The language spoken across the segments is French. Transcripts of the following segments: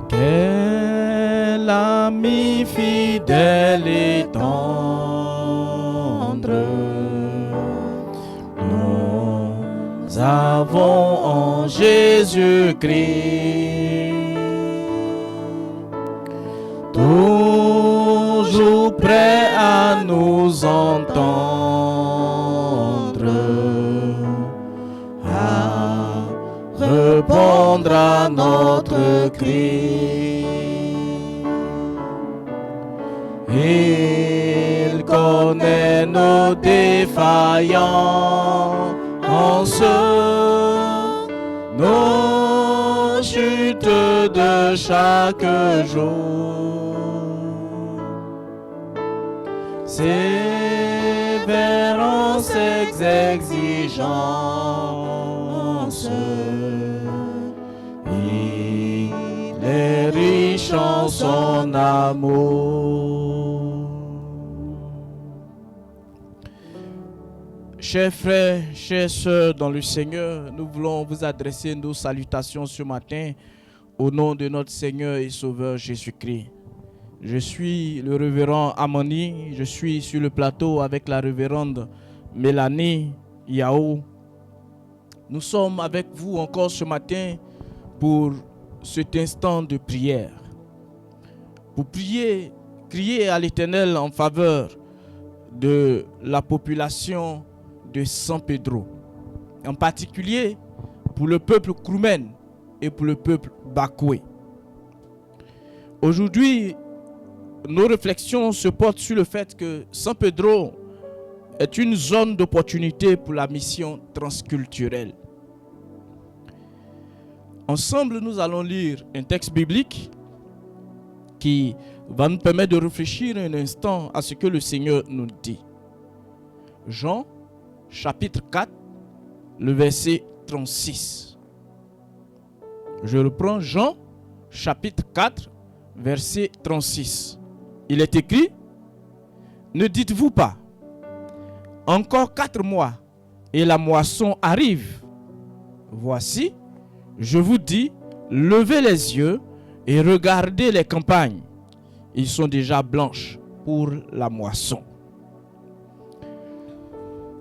Quel ami fidèle et tendre nous avons en Jésus-Christ, toujours prêt à nous entendre, à répondre à notre cri. Il connaît nos défaillances, nos chutes de chaque jour. Sévère en ses exigences, il est riche en son amour. Chers frères, chères sœurs dans le Seigneur, nous voulons vous adresser nos salutations ce matin au nom de notre Seigneur et Sauveur Jésus-Christ. Je suis le révérend Amani, je suis sur le plateau avec la révérende Mélanie Yao. Nous sommes avec vous encore ce matin pour cet instant de prière. Pour prier, crier à l'Éternel en faveur de la population de San Pedro, en particulier pour le peuple Kroumen et pour le peuple Bakoué. Aujourd'hui, nos réflexions se portent sur le fait que San Pedro est une zone d'opportunité pour la mission transculturelle. Ensemble, nous allons lire un texte biblique qui va nous permettre de réfléchir un instant à ce que le Seigneur nous dit. Jean, chapitre 4, le verset 36. Je reprends Jean, chapitre 4, verset 36. Il est écrit: ne dites-vous pas, encore 4 mois et la moisson arrive. Voici, je vous dis, levez les yeux et regardez les campagnes. Ils sont déjà blanches pour la moisson.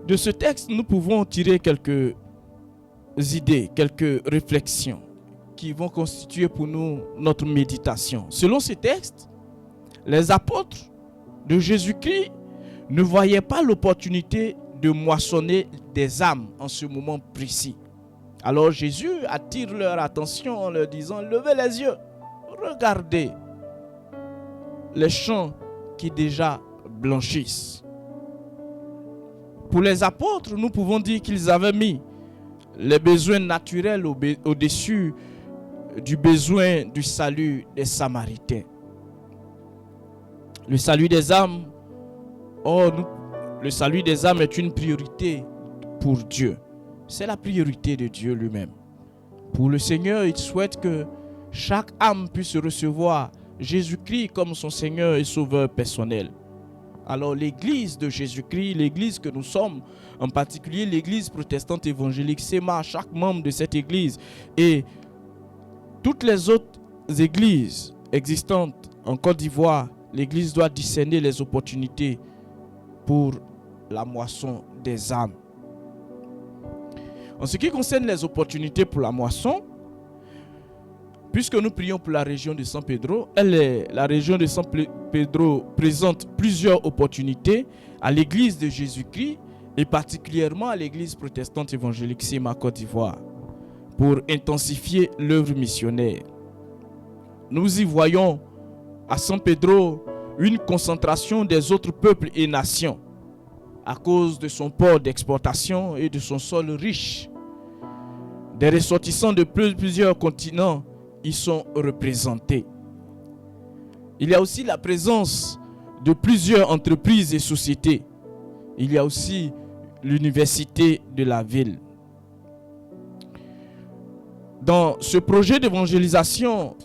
De ce texte, nous pouvons tirer quelques idées, quelques réflexions qui vont constituer pour nous notre méditation. Selon ces textes, les apôtres de Jésus-Christ ne voyaient pas l'opportunité de moissonner des âmes en ce moment précis. Alors Jésus attire leur attention en leur disant: levez les yeux, regardez les champs qui déjà blanchissent. Pour les apôtres, nous pouvons dire qu'ils avaient mis les besoins naturels au-dessus du besoin du salut des Samaritains. Le salut des âmes, le salut des âmes est une priorité pour Dieu. C'est la priorité de Dieu lui-même. Pour le Seigneur, il souhaite que chaque âme puisse recevoir Jésus-Christ comme son Seigneur et Sauveur personnel. Alors l'église de Jésus-Christ, l'église que nous sommes, en particulier l'église protestante évangélique SEMA, chaque membre de cette église et toutes les autres églises existantes en Côte d'Ivoire, l'église doit discerner les opportunités pour la moisson des âmes. En ce qui concerne les opportunités pour la moisson, puisque nous prions pour la région de San Pedro, la région de San Pedro présente plusieurs opportunités à l'église de Jésus-Christ et particulièrement à l'église protestante évangélique SEMA Côte d'Ivoire pour intensifier l'œuvre missionnaire. Nous y voyons à San Pedro une concentration des autres peuples et nations à cause de son port d'exportation et de son sol riche. Des ressortissants de plusieurs continents y sont représentés. Il y a aussi la présence de plusieurs entreprises et sociétés. Il y a aussi l'université de la ville. Dans ce projet d'évangélisation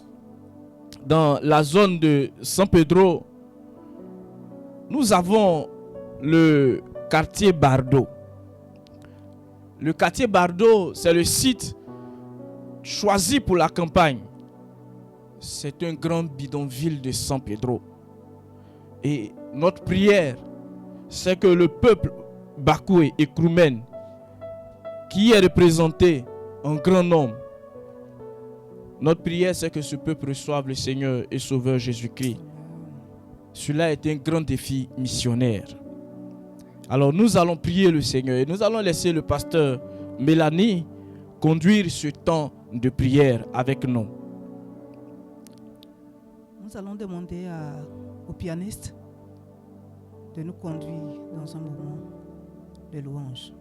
dans la zone de San Pedro, nous avons le quartier Bardo. Le quartier Bardo, c'est le site choisi pour la campagne. C'est un grand bidonville de San Pedro. Et notre prière, c'est que le peuple Bakoué et Kroumen, qui est représenté en grand nombre, notre prière, c'est que ce peuple reçoive le Seigneur et Sauveur Jésus-Christ. Cela est un grand défi missionnaire. Alors nous allons prier le Seigneur et nous allons laisser le pasteur Mélanie conduire ce temps de prière avec nous. Nous allons demander au pianiste de nous conduire dans un moment de louange.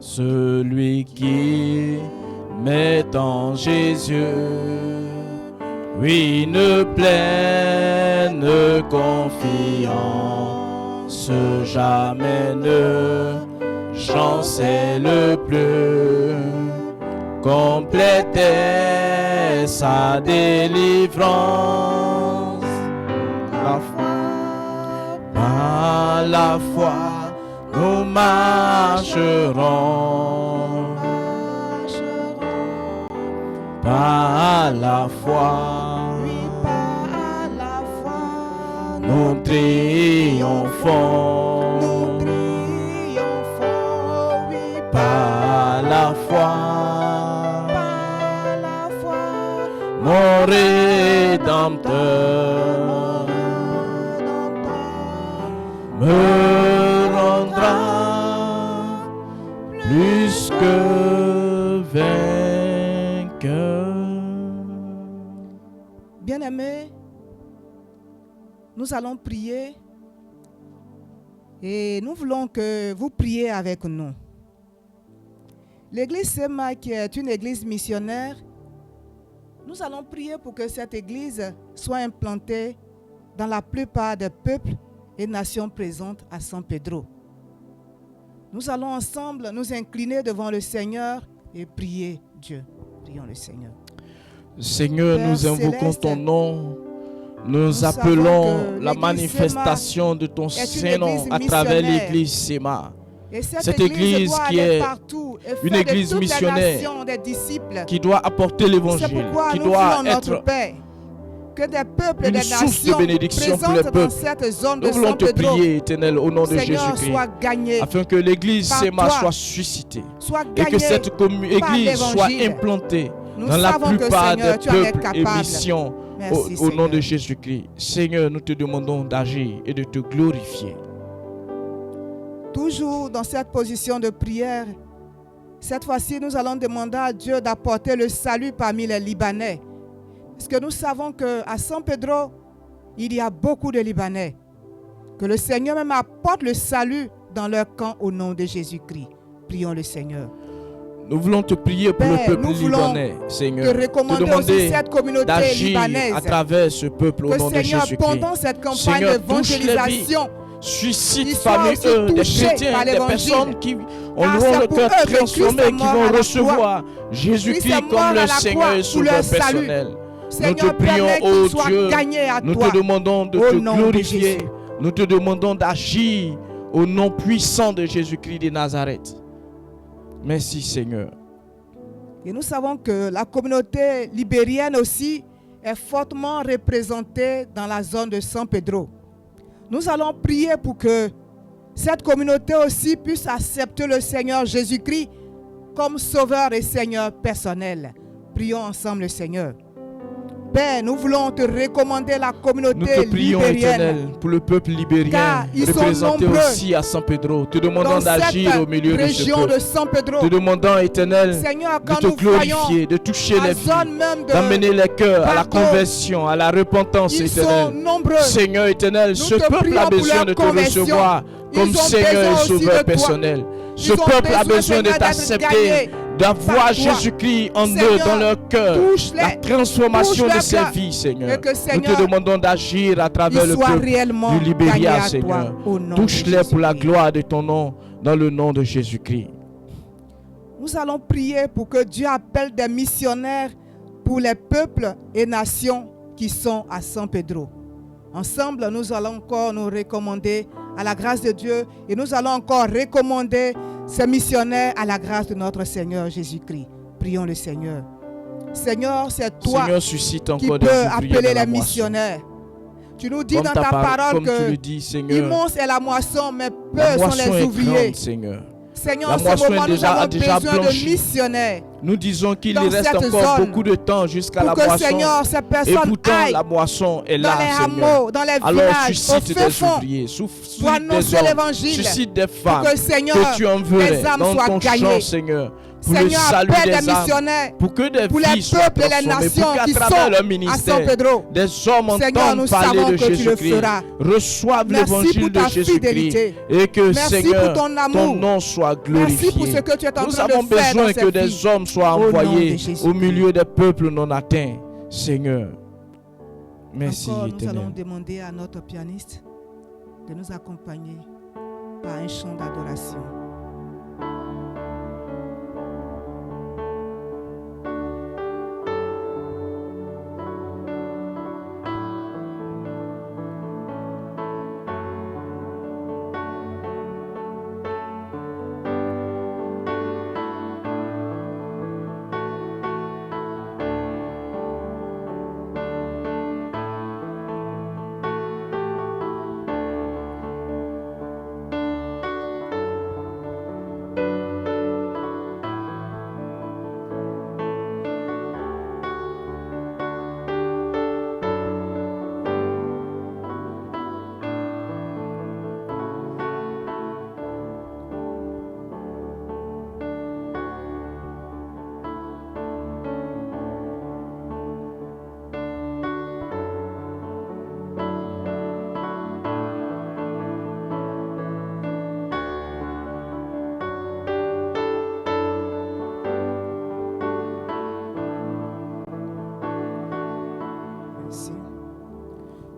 Celui qui met en Jésus une pleine confiance, jamais ne chancelle plus, complète est sa délivrance. La foi, par la foi, nous marcherons par la foi, Oui, par la foi, nous triomphons nous triomphons. Oui, par la foi, par la foi, mon Rédempteur me rendra plus que vainqueur. Bien-aimés, nous allons prier et nous voulons que vous priez avec nous. L'église SEMA, qui est une église missionnaire, nous allons prier pour que cette église soit implantée dans la plupart des peuples et nations présentes à San Pedro. Nous allons ensemble nous incliner devant le Seigneur et prier Dieu. Prions le Seigneur. Seigneur, Père nous invoquons céleste, ton nom. Nous savons appelons que la l'église manifestation de ton est une Saint-Nom église à travers missionnaire. l'église SEMA. Et Cette église doit qui aller est partout et une faire église de toutes missionnaire les nations des disciples. qui doit apporter C'est l'évangile, pourquoi qui nous doit voulons notre être Père Que des peuples et une des source de nations bénédiction pour les présentes dans peuples. cette zone de Nous voulons San te Pedro, prier, Éternel, au nom de Seigneur, Jésus-Christ, soit gagné, afin que l'église par Séma toi, soit suscitée soit et que gagné cette par église soit l'évangile. implantée Nous dans la savons que, plupart Seigneur, des tu en es peuples et capable. missions Merci, au nom Seigneur. de Jésus-Christ. Seigneur, nous te demandons d'agir et de te glorifier. Toujours dans cette position de prière, cette fois-ci, nous allons demander à Dieu d'apporter le salut parmi les Libanais. Parce que nous savons qu'à San Pedro, il y a beaucoup de Libanais. Que le Seigneur même apporte le salut dans leur camp au nom de Jésus-Christ. Prions le Seigneur. Nous voulons te prier pour Père, le peuple nous voulons libanais, Seigneur. Te recommander aussi demander cette communauté d'agir libanaise. à travers ce peuple au Que nom de Seigneur, Jésus-Christ. pendant cette campagne Seigneur, touche les vies. d'évangélisation, Suscite Ils soient parmi aussi eux des touchés chrétiens, par des l'évangile. personnes qui Car auront c'est le pour cœur eux que Christ transformé, est qui mort à vont la recevoir croix. Jésus-Christ Christ est mort comme à leur la Seigneur croix et pour leur Sauveur salut. personnel. Nous Seigneur, te prions, permets ô qu'ils soient Dieu, gagnés à nous toi. te demandons de Au te nom de glorifier. Jésus. Nous te demandons d'agir au nom puissant de Jésus-Christ de Nazareth. Merci Seigneur. Et nous savons que la communauté libérienne aussi est fortement représentée dans la zone de San Pedro. Nous allons prier pour que cette communauté aussi puisse accepter le Seigneur Jésus-Christ comme sauveur et Seigneur personnel. Prions ensemble le Seigneur. Père, nous voulons te recommander la Nous communauté te prions, libérienne. Éternel, pour le peuple libérien, Car ils sont représenté nombreux aussi à San Pedro. Te demandons dans d'agir cette au milieu de ce région peuple. de San Pedro. Te demandons, Éternel, Seigneur, de quand te nous voyons glorifier, de toucher la les vies, zone même d'amener de les cœurs à la Bardo, conversion, à la repentance, ils sont Éternel. nombreux. Seigneur éternel, Nous ce te peuple prions a pour besoin leur de te conversion. recevoir Ils comme ont Seigneur besoin et aussi de Sauveur toi. personnel. Ce Ils ont peuple a besoin, besoin de Seigneur, d'être t'accepter, gagnés d'avoir par toi. Jésus-Christ en eux, Seigneur, dans leur cœur, touche-les, la transformation touche de leur ces cœur. vies, Seigneur. Et que, Nous Seigneur, te demandons d'agir à travers ils le soient peuple réellement du gagnés Libéria, à toi, Seigneur. au nom de Touche-les pour la Jésus-Christ. gloire de ton nom, dans le nom de Jésus-Christ. Nous allons prier pour que Dieu appelle des missionnaires pour les peuples et nations qui sont à San Pedro. Ensemble, nous allons encore nous recommander à la grâce de Dieu et nous allons encore recommander ces missionnaires à la grâce de notre Seigneur Jésus-Christ. Prions le Seigneur. Seigneur, c'est toi Seigneur, suscite qui encore peux des ouvriers appeler dans les la moisson. missionnaires. Tu nous dis Comme dans ta parole comme tu que le dis, Seigneur, immense est la moisson, mais la peu sont moisson les est ouvriers. grande, Seigneur. Seigneur, La en ce moisson moment, est nous déjà- avons a déjà besoin de blanchi. missionnaires. Nous disons qu'il Dans reste cette encore zone, beaucoup de temps jusqu'à Pour la que, moisson. Seigneur, ces Et personnes pourtant, aillent la moisson est dans là, les Seigneur. hameaux, dans les Alors villages, au suscite fin des fond, ouvriers, pour suscite des annoncer hommes, l'évangile, suscite des pour femmes que, Seigneur, que tu enverrais les âmes dans soient ton gagnées. champ, Seigneur, pour Seigneur, le salut appelle des des âmes, missionnaires pour que des pour les vies soient peuples et les transformées, nations pour qu'à qui travers sont leur à San ministère, Pedro. des hommes Seigneur, nous entendent parler savons de que tu le Jésus-Christ, feras. reçoivent Merci l'évangile pour de ta Jésus-Christ, fidélité. et que, Merci Seigneur, pour ton amour. nom soit glorifié. Merci pour ce que tu es en Nous train de avons faire besoin dans que cette des vie. hommes soient Au nom de envoyés Jésus-Christ. au milieu des peuples non atteints, Seigneur. Merci, Encore, nous Éternel. allons demander à notre pianiste de nous accompagner par un chant d'adoration. Merci.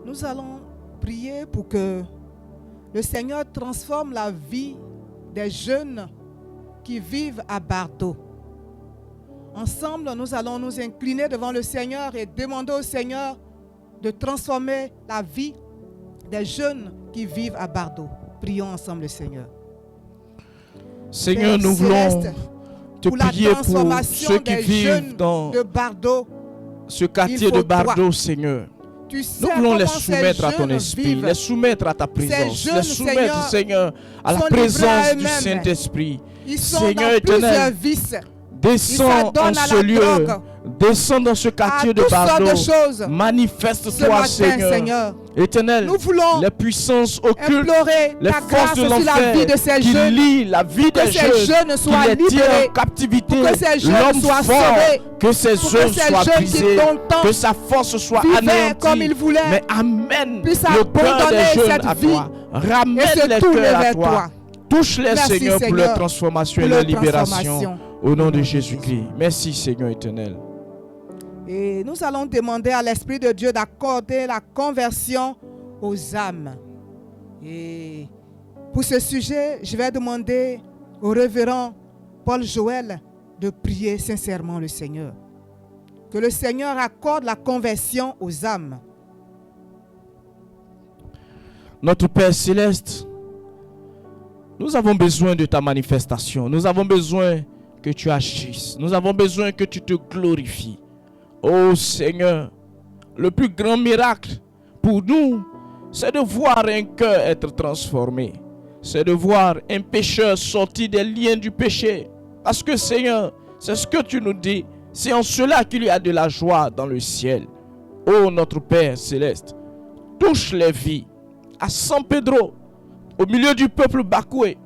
Nous allons prier pour que le Seigneur transforme la vie des jeunes qui vivent à Bardo. Ensemble, nous allons nous incliner devant le Seigneur et demander au Seigneur de transformer la vie des jeunes qui vivent à Bardo. Prions ensemble le Seigneur. Seigneur, Père nous voulons céleste, te pour la prier pour transformation ceux qui des vivent jeunes dans de Bardo, ce quartier il faut de Bardo, toi. Seigneur. Tu sais Nous voulons les comment ces soumettre à ton jeunes esprit, vivent. les soumettre à ta présence, jeunes, les soumettre, Seigneur, à la sont livrés à présence du eux-mêmes. Saint-Esprit. Ils sont Seigneur dans plusieurs éternel, vices. descends en s'adonnent à ce la lieu, drogue, descends dans ce quartier à de toutes sortes Bardo, de choses. Ce manifeste-toi, matin, Seigneur. Seigneur, Éternel, nous voulons les puissances occultes, implorer les ta forces grâce de sur la l'enfer vie de ces qui jeunes, lient la vie que des ces jeunes qui soient les tiennent libérés, en captivité, pour que ces jeunes l'homme soient fort, sauvés, que ses pour que œuvres ces soient jeunes qui brisées, longtemps que sa force soit vivaient anéantie, comme ils voulaient, mais amène puissent le cœur abandonner des jeunes cette à vie toi, ramène et se les tourner cœurs à vers toi, toi. touche-les, Merci, Seigneur, pour Seigneur, leur transformation pour et leur leur libération, transformation. au nom de Jésus-Christ. Merci, Seigneur éternel. Et nous allons demander à l'Esprit de Dieu d'accorder la conversion aux âmes. Et pour ce sujet, je vais demander au révérend Paul Joël de prier sincèrement le Seigneur. Que le Seigneur accorde la conversion aux âmes. Notre Père Céleste, nous avons besoin de ta manifestation. Nous avons besoin que tu agisses. Nous avons besoin que tu te glorifies. Oh Seigneur, le plus grand miracle pour nous, c'est de voir un cœur être transformé. C'est de voir un pécheur sortir des liens du péché. Parce que Seigneur, c'est ce que tu nous dis. C'est en cela qu'il y a de la joie dans le ciel. Oh notre Père Céleste, touche les vies à San Pedro, au milieu du peuple Bakoué,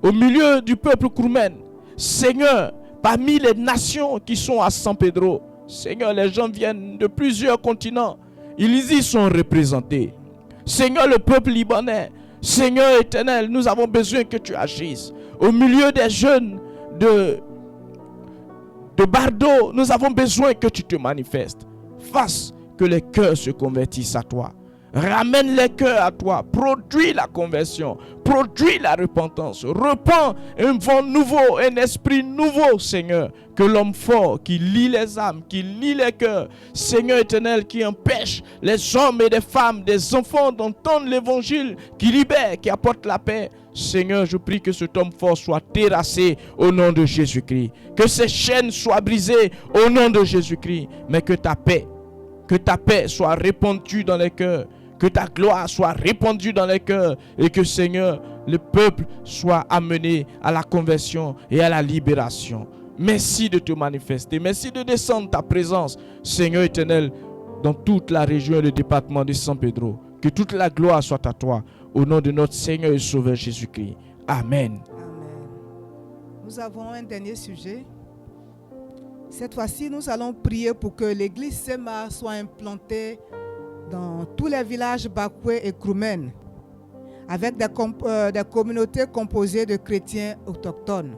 au milieu du peuple Kroumen. Seigneur, parmi les nations qui sont à San Pedro, Seigneur, les gens viennent de plusieurs continents. Ils y sont représentés. Seigneur, le peuple libanais, Seigneur éternel, nous avons besoin que tu agisses. Au milieu des jeunes de Bardo, nous avons besoin que tu te manifestes. Fasse que les cœurs se convertissent à toi. Ramène les cœurs à toi. Produis la conversion. Produis la repentance. Repends un vent nouveau, un esprit nouveau, Seigneur. Que l'homme fort qui lie les âmes, qui lie les cœurs, Seigneur éternel, qui empêche les hommes et les femmes, des enfants d'entendre l'évangile, qui libère, qui apporte la paix. Seigneur, je prie que cet homme fort soit terrassé au nom de Jésus-Christ. Que ces chaînes soient brisées au nom de Jésus-Christ. Mais que ta paix soit répandue dans les cœurs. Que ta gloire soit répandue dans les cœurs et que, Seigneur, le peuple soit amené à la conversion et à la libération. Merci de te manifester. Merci de descendre ta présence, Seigneur éternel, dans toute la région et le département de San Pedro. Que toute la gloire soit à toi, au nom de notre Seigneur et Sauveur Jésus-Christ. Amen. Amen. Nous avons un dernier sujet. Cette fois-ci, nous allons prier pour que l'église Sema soit implantée dans tous les villages Bakoué et Kroumen, avec des communautés composées de chrétiens autochtones.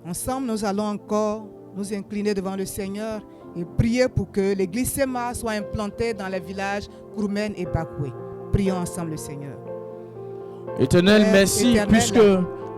Ensemble, nous allons encore nous incliner devant le Seigneur et prier pour que l'église Sema soit implantée dans les villages Kroumen et Bakoué. Prions ensemble le Seigneur. Éternel, Père merci éternel, puisque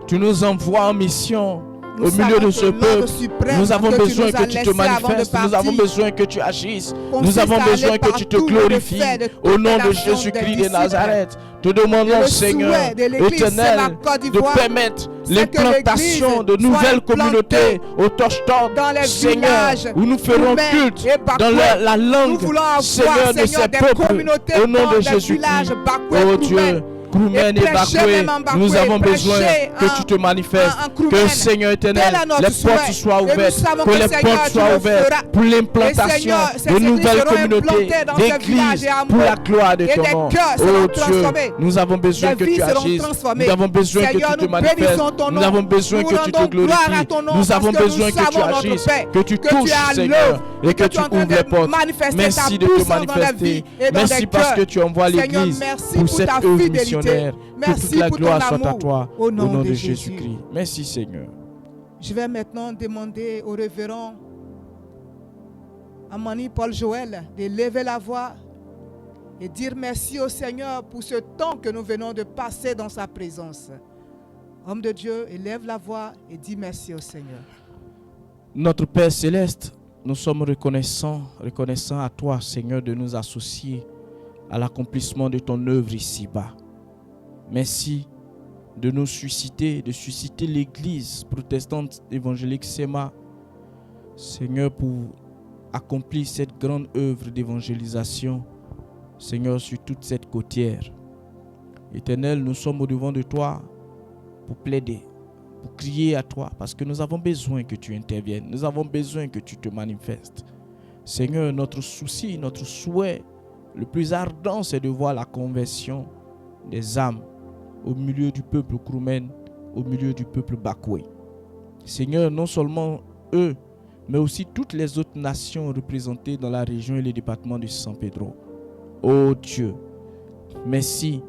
tu nous envoies en mission. Au milieu savons de ce que peuple, l'ordre suprême nous avons que tu besoin nous as que tu te laissé avant de manifestes, nous partir avons besoin que tu agisses, nous consiste avons à aller besoin que tu te partout et de glorifies. faire de Au nom toutes de les nations Jésus-Christ des de disciples. Nazareth, te demandons, Le Seigneur, souhait de l'église éternel, Sema Côte de d'Ivoire, permettre c'est que l'implantation l'église de nouvelles soit communautés autochtones, dans les Seigneur, villages où nous ferons Kroumen culte et Bakoué. dans la Nous langue, voulons avoir, Seigneur, de Seigneur, ces des peuples, communautés au nom dans de les Jésus-Christ. villages Bakoué, Oh Kroumen. Dieu, Kroumen et prêcher Bakoué, même en Bakoué, nous avons besoin prêcher que tu te manifestes, en Kroumen. que Seigneur éternel, Tel est notre les portes souhait. soient Et nous ouvertes, savons que que, les Seigneur, portes tu soient le ouvertes feras. pour Et l'implantation Seigneur, ces de églises nouvelles seront communautés, implantées dans ces villages d'églises et hameaux. pour la gloire de Et ton des nom. cœurs seront Oh Dieu, transformés. nous avons besoin Des que vies tu seront agisses, transformées. nous avons besoin que Seigneur, tu te nous manifestes, bénissons ton nous nom. avons besoin Nous que tu te rendons gloire à glorifies, ton nom nous parce avons que besoin nous que tu savons, notre agisses, Père, que tu que tu touches, es à Seigneur, l'œuvre et que tu tu es en train ouvres de les portes. manifester Merci ta de te puissance dans la manifester. vie et dans Merci les parce cœurs. que tu envoies Seigneur, l'Église merci pour pour cette ta œuvre fidélité. missionnaire. Que Merci toute la pour ton gloire soit à amour. toi. Au nom de Jésus-Christ. Merci Seigneur. Je vais maintenant demander au révérend Amani Paul Joël de lever la voix et dire merci au Seigneur pour ce temps que nous venons de passer dans sa présence. Homme de Dieu, élève la voix et dis merci au Seigneur. Notre Père Céleste, nous sommes reconnaissants à toi, Seigneur, de nous associer à l'accomplissement de ton œuvre ici-bas. Merci de nous susciter, de susciter l'Église protestante évangélique Sema, Seigneur, pour accomplir cette grande œuvre d'évangélisation Seigneur, sur toute cette côtière. Éternel, nous sommes au-devant de toi pour plaider, pour crier à toi, parce que nous avons besoin que tu interviennes. Nous avons besoin que tu te manifestes. Seigneur, notre souci, notre souhait, le plus ardent, c'est de voir la conversion des âmes au milieu du peuple Kroumen, au milieu du peuple Bakoué. Seigneur, non seulement eux, mais aussi toutes les autres nations représentées dans la région et le département de San Pedro. Oh Dieu, merci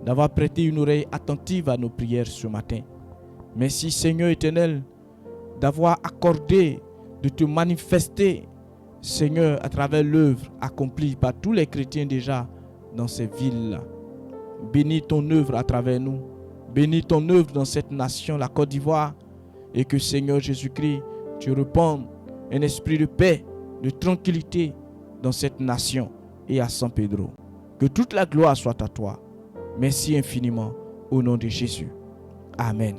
d'avoir prêté une oreille attentive à nos prières ce matin. Merci Seigneur éternel d'avoir accordé, de te manifester, Seigneur, à travers l'œuvre accomplie par tous les chrétiens déjà dans ces villes-là. Bénis ton œuvre à travers nous. Bénis ton œuvre dans cette nation, la Côte d'Ivoire. Et que Seigneur Jésus-Christ, tu répandes un esprit de paix, de tranquillité dans cette nation et à San Pedro. Que toute la gloire soit à toi. Merci infiniment au nom de Jésus. Amen.